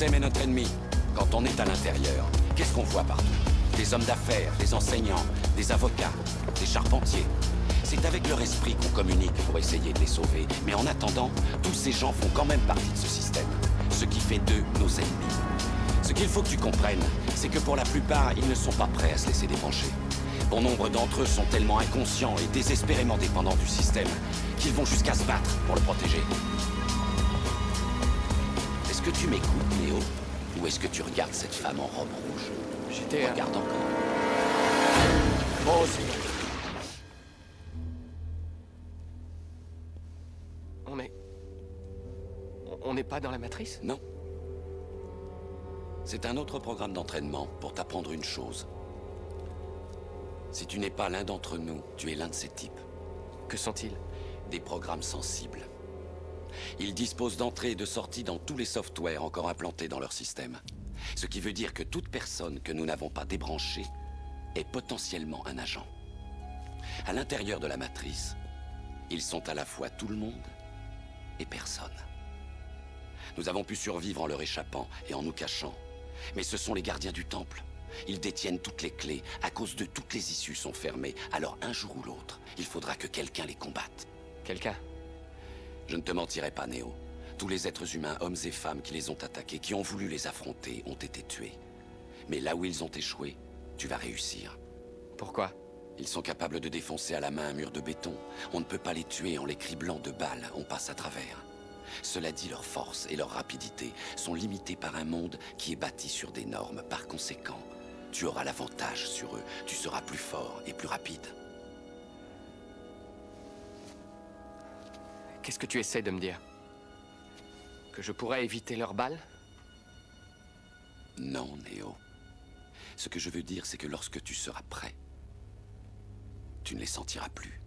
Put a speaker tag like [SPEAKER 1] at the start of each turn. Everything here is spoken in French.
[SPEAKER 1] système est notre ennemi. Quand on est à l'intérieur, qu'est-ce qu'on voit partout? Des hommes d'affaires, des enseignants, des avocats, des charpentiers. C'est avec leur esprit qu'on communique pour essayer de les sauver. Mais en attendant, tous ces gens font quand même partie de ce système. Ce qui fait d'eux nos ennemis. Ce qu'il faut que tu comprennes, c'est que pour la plupart, ils ne sont pas prêts à se laisser débrancher. Bon nombre d'entre eux sont tellement inconscients et désespérément dépendants du système qu'ils vont jusqu'à se battre pour le protéger. Est-ce que tu m'écoutes, Néo? Ou est-ce que tu regardes cette femme en robe rouge?
[SPEAKER 2] J'étais...
[SPEAKER 1] Regarde encore.
[SPEAKER 2] Oh, c'est... On n'est pas dans la matrice?
[SPEAKER 1] Non. C'est un autre programme d'entraînement pour t'apprendre une chose. Si tu n'es pas l'un d'entre nous, tu es l'un de ces types.
[SPEAKER 2] Que sont-ils?
[SPEAKER 1] Des programmes sensibles. Ils disposent d'entrées et de sorties dans tous les softwares encore implantés dans leur système. Ce qui veut dire que toute personne que nous n'avons pas débranchée est potentiellement un agent. À l'intérieur de la matrice, ils sont à la fois tout le monde et personne. Nous avons pu survivre en leur échappant et en nous cachant. Mais ce sont les gardiens du temple. Ils détiennent toutes les clés. À cause d'eux, toutes les issues sont fermées. Alors un jour ou l'autre, il faudra que quelqu'un les combatte.
[SPEAKER 2] Quelqu'un?
[SPEAKER 1] Je ne te mentirai pas, Néo. Tous les êtres humains, hommes et femmes qui les ont attaqués, qui ont voulu les affronter, ont été tués. Mais là où ils ont échoué, tu vas réussir.
[SPEAKER 2] Pourquoi?
[SPEAKER 1] Ils sont capables de défoncer à la main un mur de béton. On ne peut pas les tuer en les criblant de balles. On passe à travers. Cela dit, leur force et leur rapidité sont limitées par un monde qui est bâti sur des normes. Par conséquent, tu auras l'avantage sur eux. Tu seras plus fort et plus rapide.
[SPEAKER 2] Qu'est-ce que tu essaies de me dire? Que je pourrais éviter leurs balles?
[SPEAKER 1] Non, Néo. Ce que je veux dire, c'est que lorsque tu seras prêt, tu ne les sentiras plus.